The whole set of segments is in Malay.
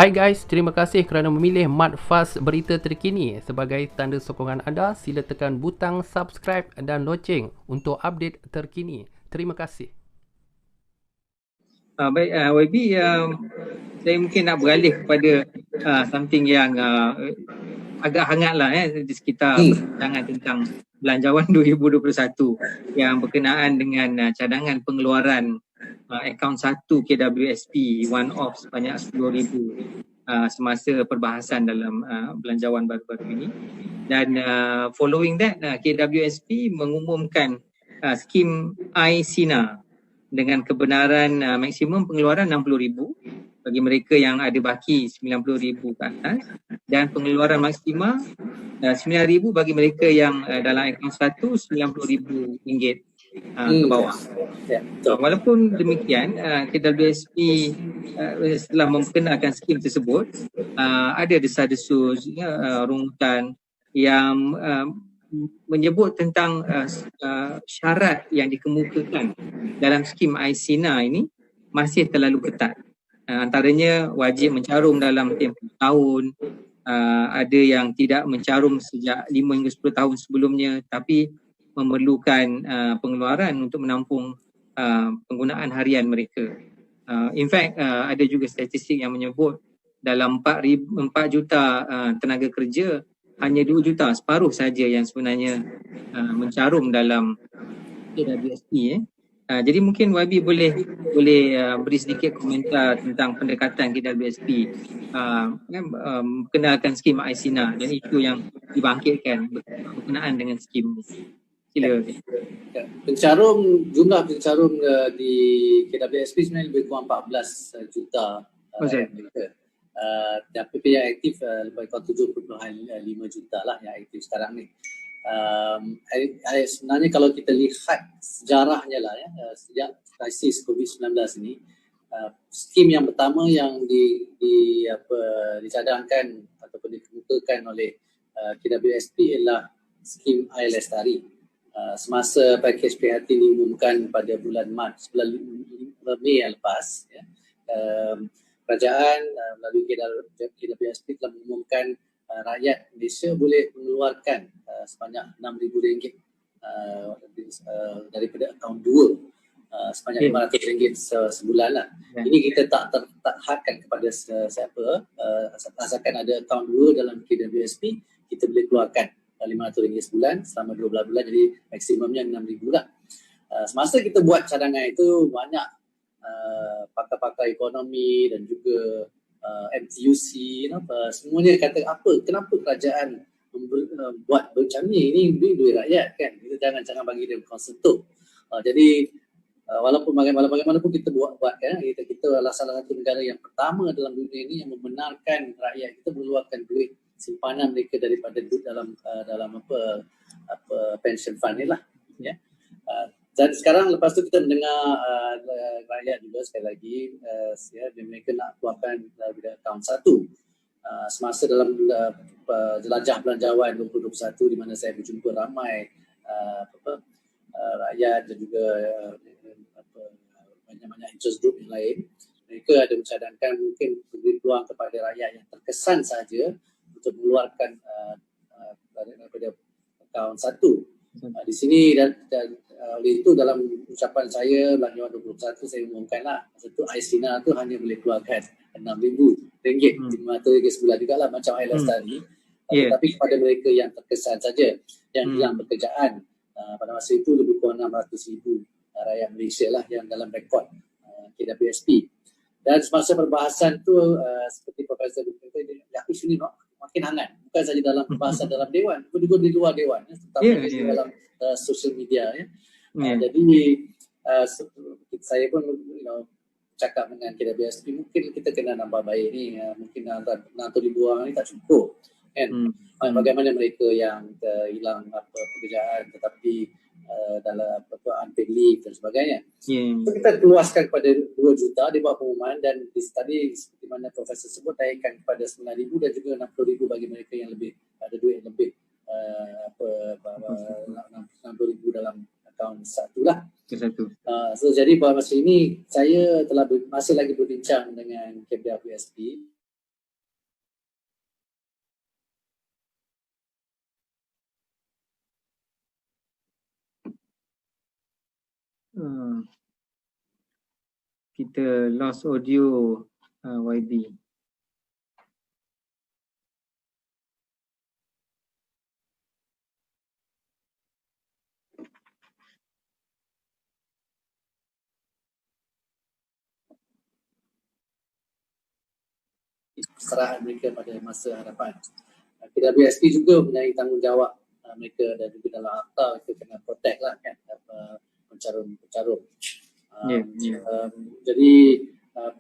Hai guys, terima kasih kerana memilih Madfast Berita Terkini. Sebagai tanda sokongan anda, sila tekan butang subscribe dan loceng untuk update terkini. Terima kasih. Baik, YB, saya mungkin nak beralih kepada something yang agak hangat lah di sekitar perbincangan tentang Belanjawan 2021 yang berkenaan dengan cadangan pengeluaran akaun 1 KWSP one-off sebanyak 10,000 semasa perbahasan dalam Belanjawan baru-baru ini. Dan following that, KWSP mengumumkan skim iSINA dengan kebenaran maksimum pengeluaran 60,000 bagi mereka yang ada baki 90,000 ke atas, dan pengeluaran maksima 9,000 bagi mereka yang dalam akaun 1 RM90,000 ke bawah. Walaupun demikian, KWSP setelah memperkenalkan skim tersebut, ada desas-desus rungutan yang menyebut tentang syarat yang dikemukakan dalam skim iSINA ini masih terlalu ketat. Antaranya wajib mencarum dalam tempoh tahun, ada yang tidak mencarum sejak 5 hingga 10 tahun sebelumnya tapi memerlukan pengeluaran untuk menampung penggunaan harian mereka. In fact, ada juga statistik yang menyebut dalam 4 juta tenaga kerja, hanya 2 juta, separuh saja yang sebenarnya mencarum dalam KWSP. Jadi mungkin YB boleh beri sedikit komentar tentang pendekatan KWSP kenalkan skim iSINA dan isu yang dibangkitkan berkenaan dengan skim ini. Sila. Jumlah pencarum di KWSP sebenarnya lebih kurang 14 juta mereka. Dan PP yang aktif lebih kurang 7.5 juta lah yang aktif sekarang ni. Sebenarnya kalau kita lihat sejarahnya lah sejak krisis COVID-19 ini, skim yang pertama yang dicadangkan ataupun dikemukakan oleh KWSP ialah skim Air Lestari. Semasa pakej prihatin diumumkan pada bulan Mei yang lepas, kerajaan melalui KWSP telah mengumumkan rakyat Malaysia boleh mengeluarkan sebanyak RM6,000 daripada akaun 2 sebanyak RM500 sebulan lah. Ini kita tak hadkan kepada siapa, asalkan ada akaun 2 dalam KWSP, kita boleh keluarkan RM500 sebulan selama 12 bulan, jadi maksimumnya RM6,000 lah. Semasa kita buat cadangan itu, banyak pakar-pakar ekonomi dan juga MTUC, semuanya kata kenapa kerajaan buat macam ni, duit rakyat kan, kita jangan bagi dia konsentrate. Jadi walaupun bagaimanapun kita buat kan, kita adalah salah satu negara yang pertama dalam dunia ini yang membenarkan rakyat kita mengeluarkan duit simpanan mereka daripada duit dalam pension fund ni lah, ya. Dan sekarang lepas tu kita mendengar rakyat juga sekali lagi mereka nak keluarkan daripada akaun 1. Semasa dalam jelajah belanjawan 2021 di mana saya berjumpa ramai rakyat dan juga banyak interest group yang lain, mereka ada mencadangkan mungkin beri peluang kepada rakyat yang terkesan saja untuk mengeluarkan daripada akaun 1. Di sini dan oleh itu dalam ucapan saya Belanjawan 2021 saya umumkanlah satu iSINA tu hanya boleh keluarkan RM6,000, RM500 sebulan juga lah macam Air Lestari. Tapi kepada mereka yang terkesan saja, yang hilang pekerjaan, pada masa itu lebih kurang 600,000 rakyat Malaysia lah yang dalam rekod KWSP. Dan semasa perbahasan tu seperti Profesor berkata, isu ni makin hangat, bukan saja dalam perbahasan dalam Dewan, pun juga di luar Dewan, terutama dalam social media. Jadi saya pun cakap dengan KWSP, mungkin kita kena nambah baik ni, mungkin 600,000 orang ni tak cukup kan. Bagaimana mereka yang hilang pekerjaan tetapi dalam unpaid leave dan sebagainya. So, kita keluaskan kepada 2 juta di bawah pengumuman, dan tadi seperti mana Profesor sebut, naikkan kepada 9,000 dan juga 60,000 bagi mereka yang lebih ada duit lebih 60,000 dalam akaun 1 lah. So jadi pada masa ini saya telah masih lagi berbincang dengan KWSP kita lost audio YB. Keserahan mereka pada masa hadapan. KWSP juga mempunyai tanggungjawab mereka dan juga dalam akta itu kena protect lah kan pencarum-pencarum. Jadi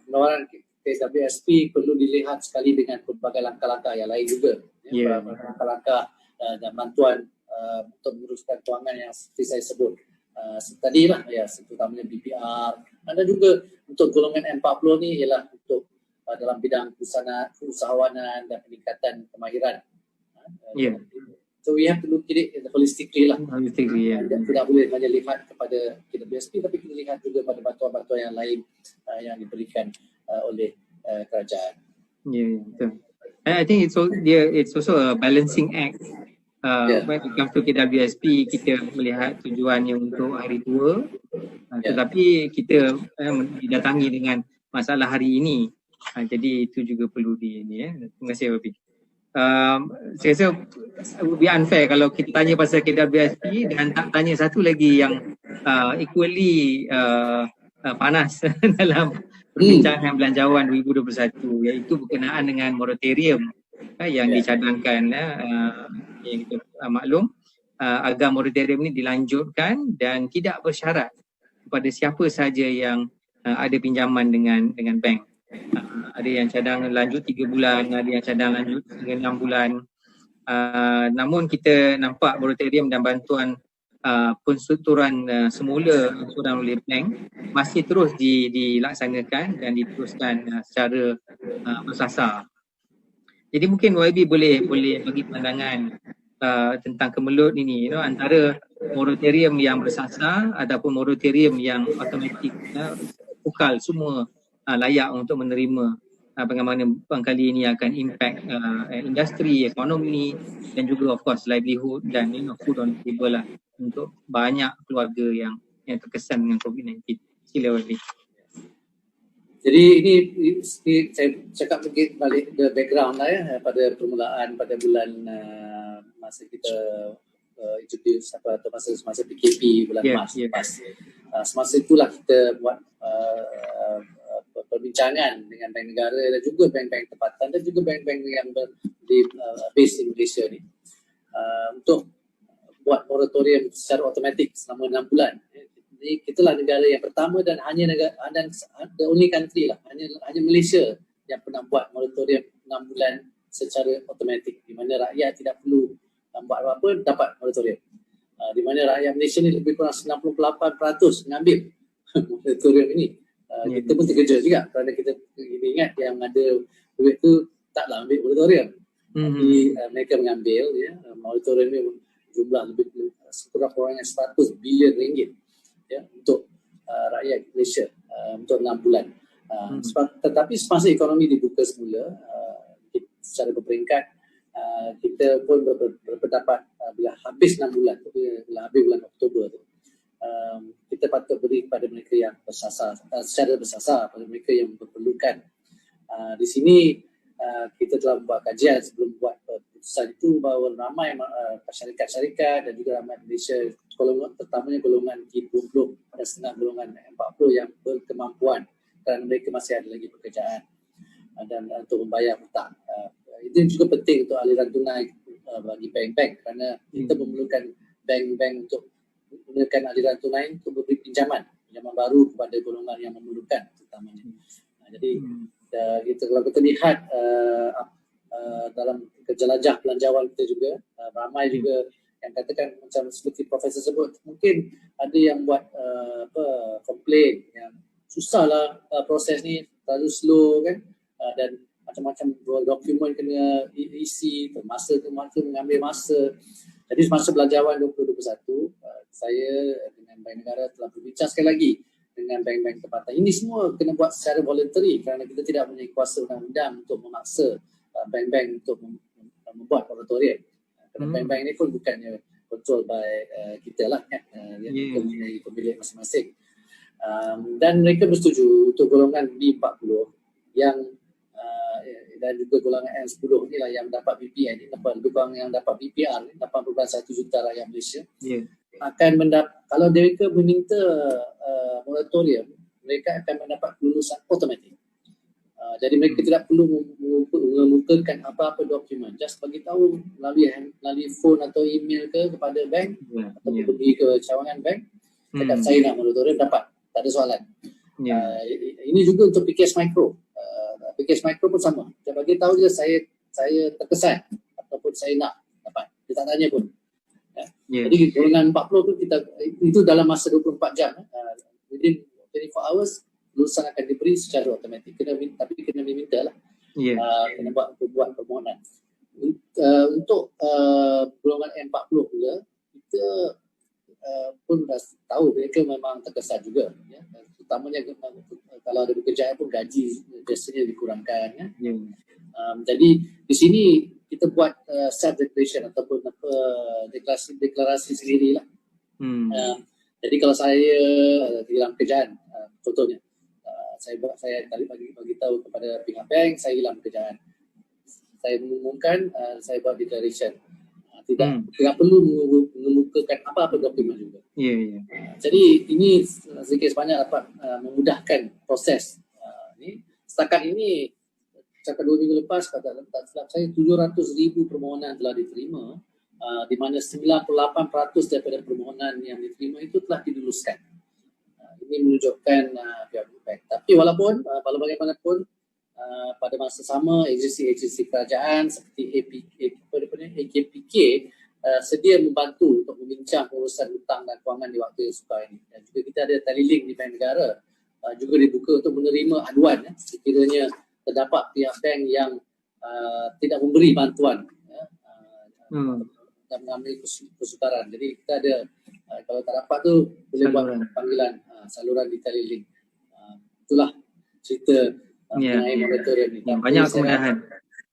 penawaran KWSP perlu dilihat sekali dengan pelbagai langkah-langkah yang lain juga. Langkah-langkah dan bantuan untuk menguruskan kewangan yang seperti saya sebut tadi lah, terutamanya BPR. Dan juga untuk golongan M40 ni ialah untuk dalam bidang usahawanan dan peningkatan kemahiran. So we have to look at it holistically lah. Tidak boleh hanya lihat kepada KWSP, tapi kita lihat juga pada bantuan-bantuan yang lain yang diberikan oleh kerajaan. Betul. I think it's also a balancing act. When it comes to KWSP, kita melihat tujuannya untuk hari tua, tetapi kita didatangi dengan masalah hari ini. Jadi itu juga perlu terima kasih Wabi. Saya rasa would be unfair kalau kita tanya pasal KWSP dan tak tanya satu lagi yang equally panas dalam perbincangan belanjawan 2021, iaitu berkenaan dengan moratorium yang dicadangkan, yang kita maklum agar moratorium ini dilanjutkan dan tidak bersyarat kepada siapa sahaja yang ada pinjaman dengan bank. Ada yang cadang lanjut 3 bulan, ada yang cadang lanjut hingga 6 bulan. Namun kita nampak moratorium dan bantuan penstrukturan semula angsuran oleh bank masih terus dilaksanakan dan diteruskan secara bersasar. Jadi mungkin YB boleh bagi pandangan tentang kemelut ini, antara moratorium yang bersasar ataupun moratorium yang automatik, pukal semua layak untuk menerima bagaimana kali ini akan impact industri, ekonomi dan juga of course livelihood dan food on the table lah untuk banyak keluarga yang terkesan dengan COVID-19. Sila YB. Jadi ini saya cakap mungkin balik the background lah pada permulaan pada bulan masa kita introduce atau masa PKP bulan Mac lepas. Semasa itulah kita buat perbincangan dengan bank negara dan juga bank-bank tempatan dan juga bank-bank yang based di Malaysia ni untuk buat moratorium secara automatik selama 6 bulan. Jadi kitalah negara yang pertama dan hanya negara dan the only country lah, hanya Malaysia yang pernah buat moratorium 6 bulan secara automatik, di mana rakyat tidak perlu buat apa-apa dapat moratorium. Di mana rakyat Malaysia ni lebih kurang 98% mengambil moratorium ini. Kita pun terkejut juga kerana kita ingat yang ada duit tu taklah ambil moratorium. Tapi mereka mengambil moratorium ni jumlah lebih kurang-kurangnya 100 bilion ringgit untuk rakyat Malaysia untuk 6 bulan. Tetapi semasa ekonomi dibuka semula secara berperingkat, kita pun berpendapat bila habis 6 bulan, bila habis bulan Oktober tu, kita patut beri kepada mereka yang bersasar, secara bersasar pada mereka yang berperlukan. Di sini kita telah membuat kajian sebelum buat keputusan itu bahawa ramai syarikat-syarikat dan juga ramai Malaysia, terutamanya golongan T20 dan setengah golongan 40 yang berkemampuan kerana mereka masih ada lagi pekerjaan dan untuk membayar hutang. Itu juga penting untuk aliran tunai bagi bank-bank kerana kita memerlukan bank-bank untuk menggunakan aliran tunai untuk memberi pinjaman baru kepada golongan yang memerlukan terutamanya. Jadi kalau kita lihat dalam jelajah belanjawan kita juga, ramai juga yang katakan macam seperti Profesor sebut, mungkin ada yang buat komplain yang susahlah proses ni, terlalu slow kan, dan macam-macam dokumen kena isi, mengambil masa. Jadi semasa belanjawan 2021, saya dengan Bank Negara telah berbincang sekali lagi dengan bank-bank tempatan. Ini semua kena buat secara voluntary kerana kita tidak mempunyai kuasa undang-undang untuk memaksa bank-bank untuk membuat moratorium. Kerana bank-bank ini pun bukannya control by kita lah kan, yang kita mempunyai pemilik masing-masing. Dan mereka bersetuju untuk golongan B40 yang dan juga golongan N10 inilah yang dapat BPN, lebih kurang yang dapat BPR, 8.1 juta rakyat Malaysia. Akan kalau mereka meminta moratorium, mereka akan mendapat kelulusan automatik. Jadi mereka tidak perlu mengemukakan apa-apa dokumen, just bagi tahu melalui phone atau email kepada bank atau pergi ke cawangan bank, cakap saya nak moratorium, dapat, tak ada soalan. Ini juga untuk PKS Micro. PKS Micro pun sama. Dia bagi tahu je saya terkesan ataupun saya nak dapat. Dia tak tanya pun. Jadi golongan 40 tu itu dalam masa 24 jam. Within 24 hours lulusan akan diberi secara automatik. Tapi kena diminta lah. Kena buat permohonan. Untuk golongan M40 pula, kita pun dah tahu mereka memang terkesan juga. Utamanya kalau ada pekerjaan pun gaji biasanya dikurangkan. Jadi di sini kita buat self declaration ataupun deklarasi sendirilah. Jadi kalau saya hilang pekerjaan, contohnya saya tadi bagi tahu kepada pihak bank saya hilang pekerjaan, saya mengumumkan, saya buat declaration, tidak perlu mengemukakan apa-apa dokumen juga. Jadi ini sedikit sebanyak dapat memudahkan proses. Setakat ini, setakat 2 minggu lepas, tak silap saya 700,000 permohonan telah diterima, di mana 98% daripada permohonan yang diterima itu telah diluluskan. Ini menunjukkan pihak bank. Tapi walaupun bagaimanapun, pada masa sama agensi kerajaan seperti AKPK sedia membantu untuk membincang urusan hutang dan kewangan di waktu yang sukar ini. Dan juga kita ada tali-link di Bank Negara juga dibuka untuk menerima aduan sekiranya terdapat pihak bank yang tidak memberi bantuan dan mengambil kesukaran. Jadi kita ada, kalau tak dapat tu boleh buat panggilan saluran di tali-link. Itulah cerita mengenai moratorium ni. Banyak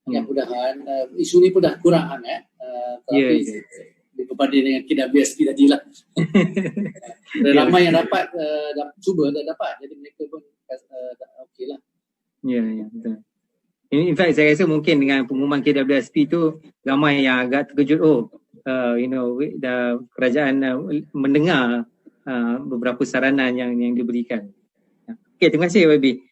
kemudahan. Isu ni pun dah kurang hangat. Tapi berbanding dengan KWSP tadi lah. Ramai yang dapat cuba dah dapat. Jadi mereka pun okey lah. Betul. In fact saya rasa mungkin dengan pengumuman KWSP tu ramai yang agak terkejut. Kerajaan mendengar beberapa saranan yang diberikan. Okey, terima kasih YB.